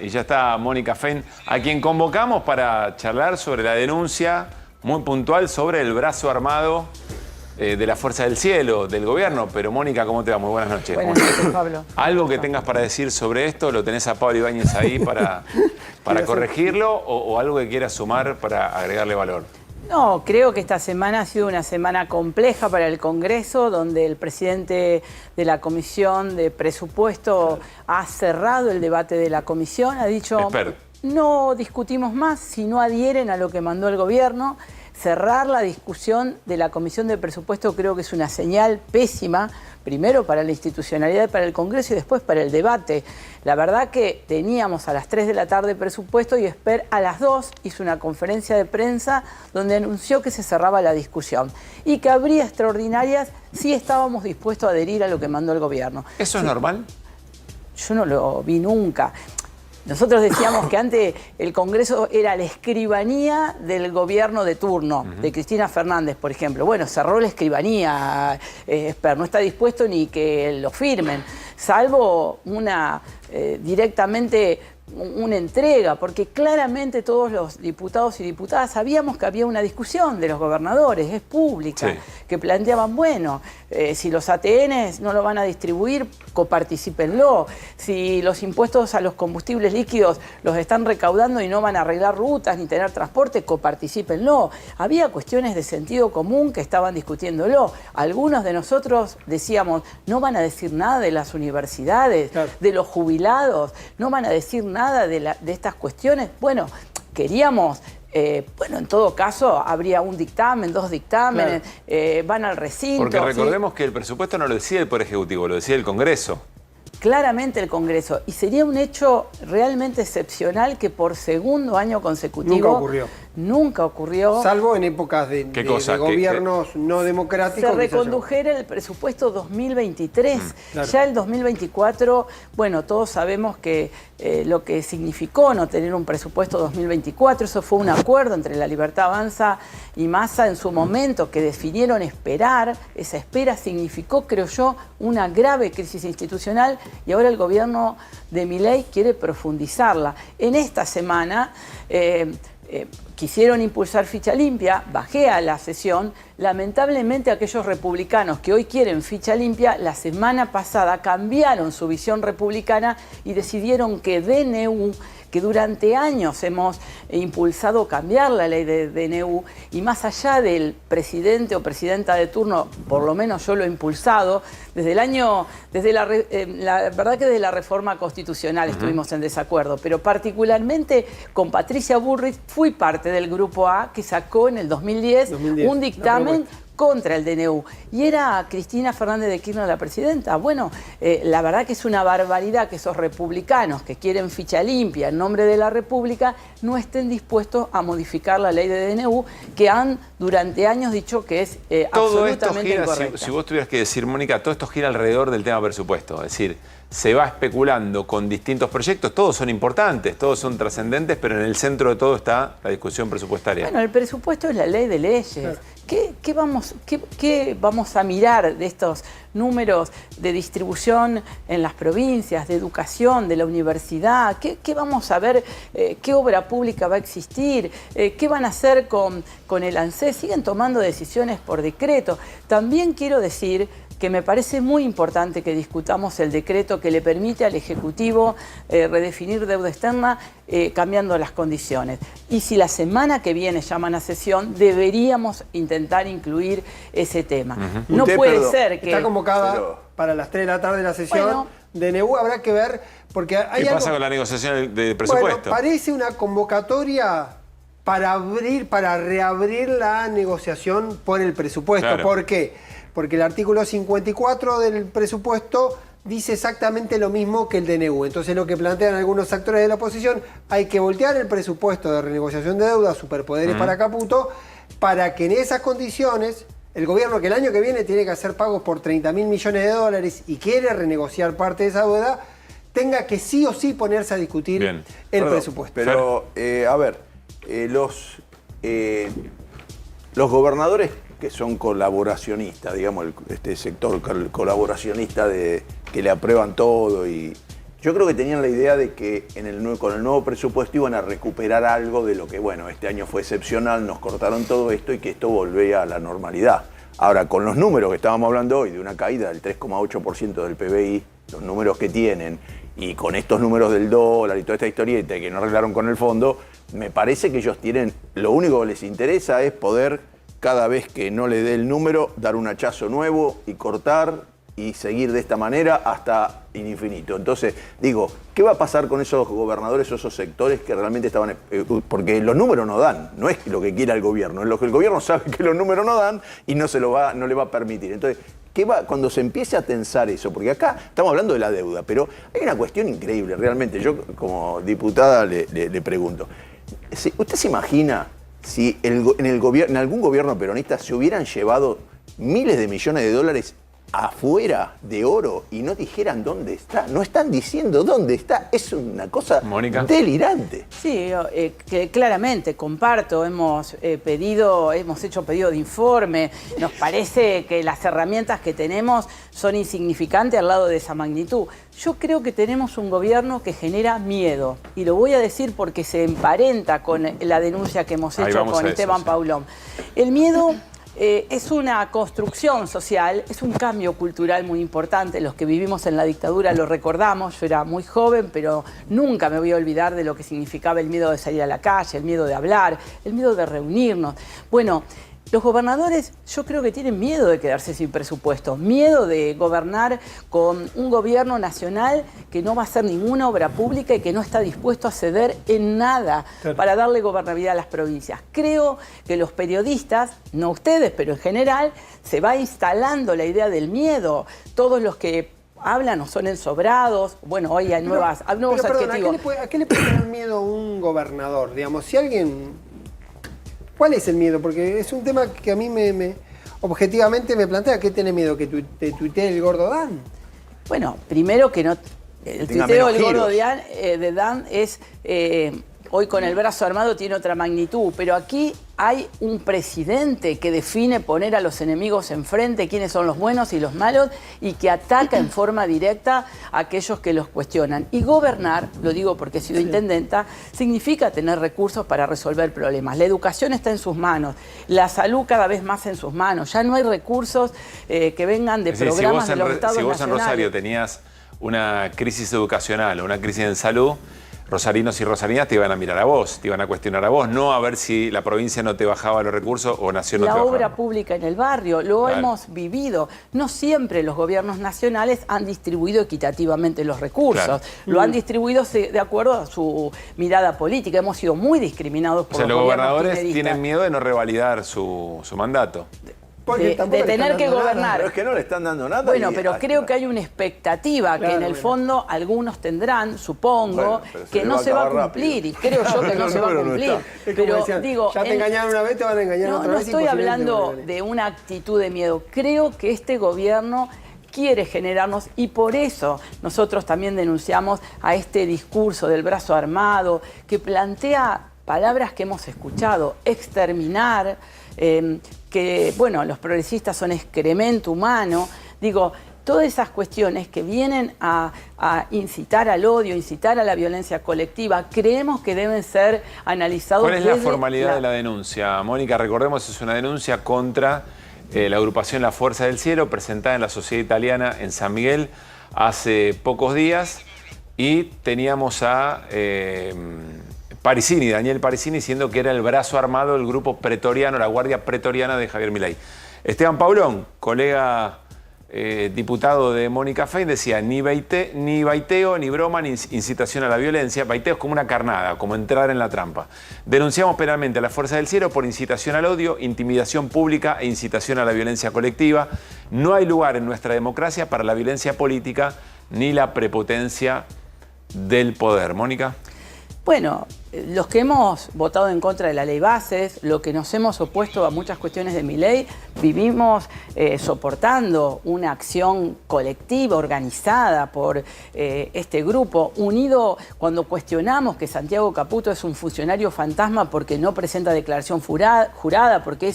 Y ya está Mónica Fein, a quien convocamos para charlar sobre la denuncia muy puntual sobre el brazo armado de la Fuerza del Cielo, del gobierno. Pero Mónica, ¿cómo te va? Muy buenas noches. Buenas noches, Pablo. ¿Algo que tengas para decir sobre esto? ¿Lo tenés a Pablo Ibáñez ahí para corregirlo o algo que quieras sumar para agregarle valor? No, creo que esta semana ha sido una semana compleja para el Congreso, donde el presidente de la Comisión de Presupuesto ha cerrado el debate de la comisión, ha dicho, no discutimos más si no adhieren a lo que mandó el gobierno. Cerrar la discusión de la Comisión de Presupuesto creo que es una señal pésima, primero para la institucionalidad, para el Congreso y después para el debate. La verdad que teníamos a las 3 de la tarde presupuesto y Esper a las 2 hizo una conferencia de prensa donde anunció que se cerraba la discusión y que habría extraordinarias si estábamos dispuestos a adherir a lo que mandó el gobierno. ¿Eso es normal? Yo no lo vi nunca. Nosotros decíamos que antes el Congreso era la escribanía del gobierno de turno, de Cristina Fernández, por ejemplo. Bueno, cerró la escribanía, Esper, no está dispuesto ni que lo firmen, salvo una directamente una entrega, porque claramente todos los diputados y diputadas sabíamos que había una discusión de los gobernadores, es pública, que planteaban, bueno, si los ATNs no lo van a distribuir, coparticípenlo. Si los impuestos a los combustibles líquidos los están recaudando y no van a arreglar rutas ni tener transporte, coparticípenlo. Había cuestiones de sentido común que estaban discutiéndolo. Algunos de nosotros decíamos, no van a decir nada de las universidades, de los jubilados, no van a decir nada de estas cuestiones. Bueno, queríamos... bueno, en todo caso, habría un dictamen, dos dictámenes, van al recinto. Porque recordemos que el presupuesto no lo decía el Poder Ejecutivo, lo decía el Congreso. Claramente el Congreso. Y sería un hecho realmente excepcional que por segundo año consecutivo... Nunca ocurrió. Nunca ocurrió. Salvo en épocas de gobiernos no democráticos. Se recondujera el presupuesto 2023. Claro. Ya el 2024, bueno, todos sabemos que lo que significó no tener un presupuesto 2024, eso fue un acuerdo entre La Libertad Avanza y Massa en su momento, que definieron esperar. Esa espera significó, creo yo, una grave crisis institucional y ahora el gobierno de Milei quiere profundizarla. En esta semana... quisieron impulsar ficha limpia, bajé a la sesión. Lamentablemente aquellos republicanos que hoy quieren ficha limpia, la semana pasada cambiaron su visión republicana y decidieron que DNU, que durante años hemos impulsado cambiar la ley de DNU, y más allá del presidente o presidenta de turno, por lo menos yo lo he impulsado, desde la verdad que desde la reforma constitucional estuvimos en desacuerdo, pero particularmente con Patricia Bullrich fui parte del Grupo A que sacó en el 2010 un dictamen contra el DNU. Y era Cristina Fernández de Kirchner la presidenta. Bueno, la verdad que es una barbaridad que esos republicanos que quieren ficha limpia en nombre de la República no estén dispuestos a modificar la ley de DNU que han durante años dicho que es absolutamente incorrecta. Si vos tuvieras que decir, Mónica, todo esto gira alrededor del tema presupuesto. Es decir, se va especulando con distintos proyectos, todos son importantes, todos son trascendentes, pero en el centro de todo está la discusión presupuestaria. Bueno, el presupuesto es la ley de leyes. Claro. ¿Qué vamos a mirar de estos números de distribución en las provincias, de educación, de la universidad? ¿Qué vamos a ver? ¿Qué obra pública va a existir? ¿Qué van a hacer con el ANSES? Siguen tomando decisiones por decreto. También quiero decir que me parece muy importante que discutamos el decreto que le permite al Ejecutivo redefinir deuda externa cambiando las condiciones. Y si la semana que viene llaman a sesión, deberíamos intentar incluir ese tema. No puede ser que... Está convocada para las 3 de la tarde la sesión. DNU habrá que ver, porque hay ¿Qué pasa con la negociación de presupuesto? Bueno, parece una convocatoria para reabrir la negociación por el presupuesto. Claro. ¿Por qué? Porque el artículo 54 del presupuesto dice exactamente lo mismo que el DNU. Entonces lo que plantean algunos actores de la oposición, hay que voltear el presupuesto de renegociación de deuda, superpoderes para Caputo, para que en esas condiciones el gobierno, que el año que viene tiene que hacer pagos por 30.000 millones de dólares y quiere renegociar parte de esa deuda, tenga que sí o sí ponerse a discutir el presupuesto. Pero, a ver, los gobernadores que son colaboracionistas, digamos, este sector colaboracionista que le aprueban todo y Yo creo que tenían la idea de que con el nuevo presupuesto iban a recuperar algo de lo que, bueno, este año fue excepcional, nos cortaron todo esto y que esto volvía a la normalidad. Ahora, con los números que estábamos hablando hoy, de una caída del 3,8% del PBI, los números que tienen, y con estos números del dólar y toda esta historieta que no arreglaron con el fondo, me parece que ellos tienen, lo único que les interesa es poder, cada vez que no le dé el número, dar un hachazo nuevo y cortar y seguir de esta manera hasta infinito. Entonces, digo, ¿qué va a pasar con esos gobernadores o esos sectores que realmente estaban... porque los números no dan, no es lo que quiera el gobierno, es lo que el gobierno sabe que los números no dan y no le va a permitir. Entonces, cuando se empiece a tensar eso? Porque acá estamos hablando de la deuda, pero hay una cuestión increíble, realmente. Yo, como diputada, le pregunto, ¿usted se imagina si en algún gobierno peronista se hubieran llevado miles de millones de dólares afuera de oro y no dijeran dónde está? No están diciendo dónde está. Es una cosa delirante. Sí, que claramente comparto. Hemos hecho pedido de informe. Nos parece que las herramientas que tenemos son insignificantes al lado de esa magnitud. Yo creo que tenemos un gobierno que genera miedo. Y lo voy a decir porque se emparenta con la denuncia que hemos hecho con Esteban Paulón. El miedo... es una construcción social, es un cambio cultural muy importante. Los que vivimos en la dictadura lo recordamos. Yo era muy joven, pero nunca me voy a olvidar de lo que significaba el miedo de salir a la calle, el miedo de hablar, el miedo de reunirnos. Bueno, los gobernadores yo creo que tienen miedo de quedarse sin presupuesto, miedo de gobernar con un gobierno nacional que no va a hacer ninguna obra pública y que no está dispuesto a ceder en nada para darle gobernabilidad a las provincias. Creo que los periodistas, no ustedes, pero en general, se va instalando la idea del miedo. Todos los que hablan o son ensobrados, bueno, hoy hay nuevos adjetivos. ¿A qué le puede tener miedo a un gobernador? Digamos, si alguien... ¿Cuál es el miedo? Porque es un tema que a mí objetivamente me plantea. ¿Qué tiene miedo? ¿Que te tuitee el gordo Dan? Bueno, primero que no... El tuiteo del gordo de Dan es... hoy con el brazo armado tiene otra magnitud, pero aquí hay un presidente que define poner a los enemigos enfrente, quiénes son los buenos y los malos, y que ataca en forma directa a aquellos que los cuestionan. Y gobernar, lo digo porque he sido intendenta, significa tener recursos para resolver problemas. La educación está en sus manos, la salud cada vez más en sus manos. Ya no hay recursos que vengan de programas de los estados nacionales. Si vos en Rosario tenías una crisis educacional o una crisis en salud, rosarinos y rosarinas te iban a mirar a vos, te iban a cuestionar a vos, no a ver si la provincia no te bajaba los recursos o Nación no te bajaba. La obra pública en el barrio, lo hemos vivido. No siempre los gobiernos nacionales han distribuido equitativamente los recursos. Lo han distribuido de acuerdo a su mirada política. Hemos sido muy discriminados por los gobernadores tienen miedo de no revalidar su mandato. De tener que gobernar. Pero es que no le están dando nada. Bueno, pero creo que hay una expectativa que en el fondo algunos tendrán, supongo, que no se va a cumplir. Y creo yo que no se va a cumplir. Pero digo, ya te engañaron una vez, te van a engañar otra vez. No estoy hablando de una actitud de miedo. Creo que este gobierno quiere generarnos, y por eso nosotros también denunciamos a este discurso del brazo armado que plantea palabras que hemos escuchado: exterminar, que, bueno, los progresistas son excremento humano. Digo, todas esas cuestiones que vienen a incitar al odio, incitar a la violencia colectiva, creemos que deben ser analizados. ¿Cuál es la formalidad de la denuncia? Mónica, recordemos, es una denuncia contra la agrupación La Fuerza del Cielo, presentada en la Sociedad Italiana en San Miguel hace pocos días, y teníamos a Daniel Parisini, diciendo que era el brazo armado del grupo pretoriano, la guardia pretoriana de Javier Milei. Esteban Paulón, colega diputado de Mónica Fein, decía: ni baiteo, ni broma, ni incitación a la violencia. Baiteo es como una carnada, como entrar en la trampa. Denunciamos penalmente a la Fuerza del Cielo por incitación al odio, intimidación pública e incitación a la violencia colectiva. No hay lugar en nuestra democracia para la violencia política ni la prepotencia del poder. Mónica. Bueno, los que hemos votado en contra de la ley Bases, lo que nos hemos opuesto a muchas cuestiones de mi ley, vivimos soportando una acción colectiva, organizada por este grupo, unido cuando cuestionamos que Santiago Caputo es un funcionario fantasma porque no presenta declaración jurada, porque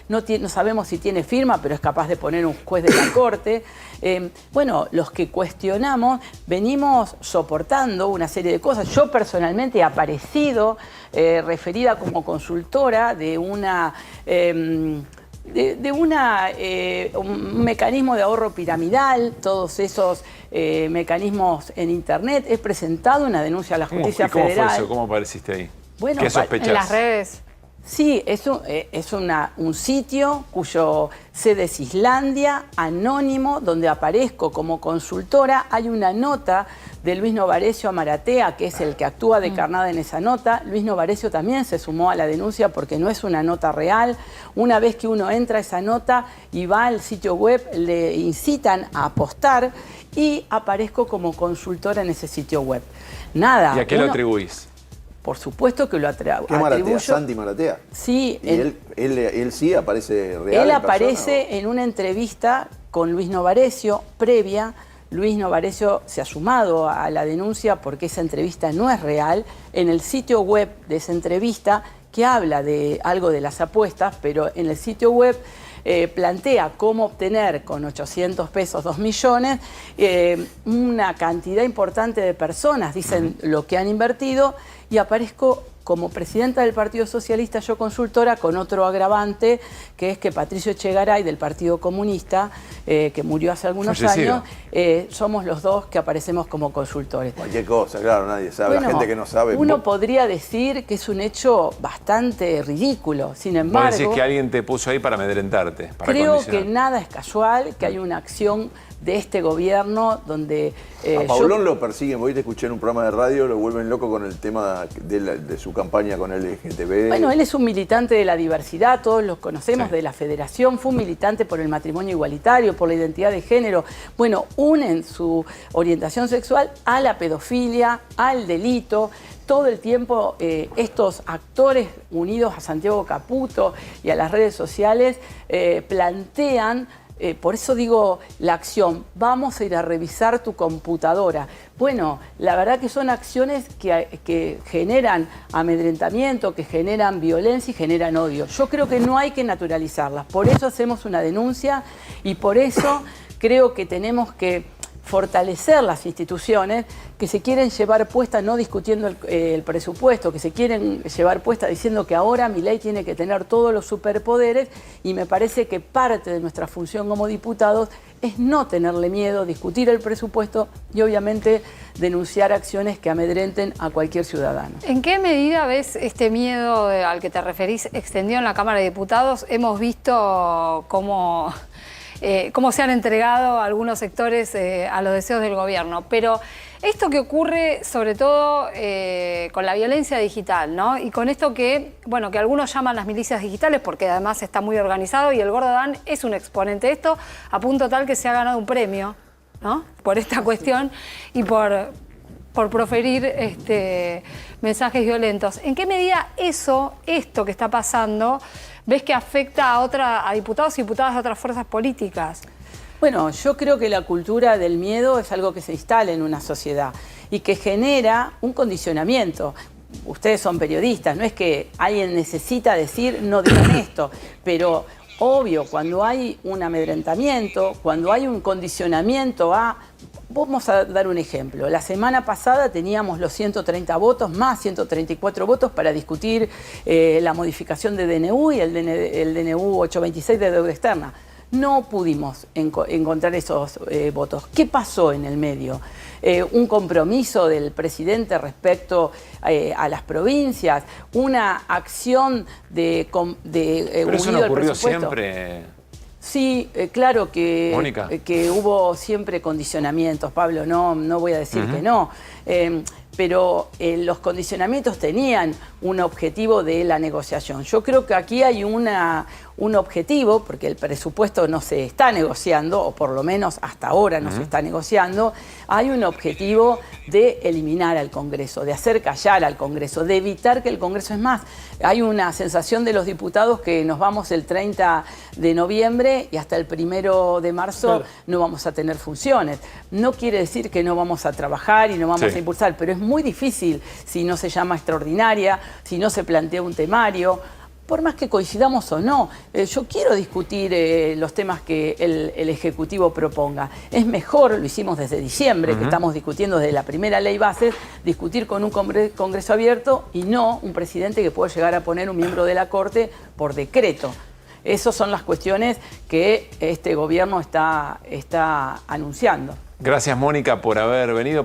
no sabemos si tiene firma, pero es capaz de poner un juez de la Corte. Bueno, los que cuestionamos venimos soportando una serie de cosas. Yo personalmente he aparecido referida como consultora de un mecanismo de ahorro piramidal, todos esos mecanismos en Internet. He presentado una denuncia a la Justicia Federal. ¿Cómo fue eso? ¿Cómo apareciste ahí? Bueno, ¿qué sospechás? En las redes. Sí, es un sitio cuyo sede es Islandia, anónimo, donde aparezco como consultora. Hay una nota de Luis Novarecio Amaratea, que es el que actúa de carnada en esa nota. Luis Novarecio también se sumó a la denuncia porque no es una nota real. Una vez que uno entra a esa nota y va al sitio web, le incitan a apostar y aparezco como consultora en ese sitio web. Nada. ¿Y a qué lo atribuís? Por supuesto que lo atribuyo. ¿Qué Maratea? ¿Santi Maratea? Sí. ¿Y él sí aparece real? Él aparece en una entrevista con Luis Novarecio previa. Luis Novarecio se ha sumado a la denuncia porque esa entrevista no es real. En el sitio web de esa entrevista, que habla de algo de las apuestas, pero en el sitio web plantea cómo obtener con 800 pesos 2 millones, una cantidad importante de personas dicen lo que han invertido, y aparezco como presidenta del Partido Socialista, yo consultora, con otro agravante, que es que Patricio Echegaray, del Partido Comunista, que murió hace algunos años, somos los dos que aparecemos como consultores. Cualquier cosa, claro, nadie sabe. Bueno, la gente que no sabe. Uno podría decir que es un hecho bastante ridículo. Sin embargo, vos decís que alguien te puso ahí para amedrentarte, para creo que nada es casual, que hay una acción de este gobierno donde... a Paulón lo persiguen, hoy te escuché en un programa de radio, lo vuelven loco con el tema de su campaña con el LGTB. Bueno, él es un militante de la diversidad, todos los conocemos, de la Federación, fue un militante por el matrimonio igualitario, por la identidad de género. Bueno, unen su orientación sexual a la pedofilia, al delito. Todo el tiempo estos actores unidos a Santiago Caputo y a las redes sociales plantean... por eso digo la acción, vamos a ir a revisar tu computadora. Bueno, la verdad que son acciones que generan amedrentamiento, que generan violencia y generan odio. Yo creo que no hay que naturalizarlas, por eso hacemos una denuncia y por eso creo que tenemos que fortalecer las instituciones que se quieren llevar puesta no discutiendo el presupuesto, que se quieren llevar puesta diciendo que ahora Milei tiene que tener todos los superpoderes, y me parece que parte de nuestra función como diputados es no tenerle miedo, discutir el presupuesto y obviamente denunciar acciones que amedrenten a cualquier ciudadano. ¿En qué medida ves este miedo al que te referís extendido en la Cámara de Diputados? Hemos visto cómo se han entregado algunos sectores a los deseos del gobierno. Pero esto que ocurre sobre todo con la violencia digital, ¿no? Y con esto que algunos llaman las milicias digitales, porque además está muy organizado, y el Gordo Dan es un exponente de esto, a punto tal que se ha ganado un premio, ¿no? Por esta cuestión y por proferir mensajes violentos. ¿En qué medida esto que está pasando, ves que afecta a diputados y diputadas de otras fuerzas políticas? Bueno, yo creo que la cultura del miedo es algo que se instala en una sociedad y que genera un condicionamiento. Ustedes son periodistas, no es que alguien necesita decir no digan esto, pero obvio, cuando hay un amedrentamiento, cuando hay un condicionamiento Vamos a dar un ejemplo. La semana pasada teníamos los 130 votos, más 134 votos para discutir la modificación de DNU y el DNU 826 de deuda externa. No pudimos encontrar esos votos. ¿Qué pasó en el medio? Un compromiso del presidente respecto a las provincias, una acción de Pero eso no ocurrió siempre. Sí, claro que Mónica. Que hubo siempre condicionamientos, Pablo, no voy a decir que no, pero los condicionamientos tenían un objetivo de la negociación. Yo creo que aquí hay una un objetivo, porque el presupuesto no se está negociando, o por lo menos hasta ahora no se está negociando, hay un objetivo de eliminar al Congreso, de hacer callar al Congreso, de evitar que el Congreso, es más, hay una sensación de los diputados que nos vamos el 30 de noviembre y hasta el 1 de marzo no vamos a tener funciones. No quiere decir que no vamos a trabajar y no vamos a impulsar, pero es muy difícil si no se llama extraordinaria, si no se plantea un temario. Por más que coincidamos o no, yo quiero discutir los temas que el Ejecutivo proponga. Es mejor, lo hicimos desde diciembre, que estamos discutiendo desde la primera ley base, discutir con un Congreso abierto y no un presidente que puede llegar a poner un miembro de la Corte por decreto. Esas son las cuestiones que este gobierno está anunciando. Gracias, Mónica, por haber venido.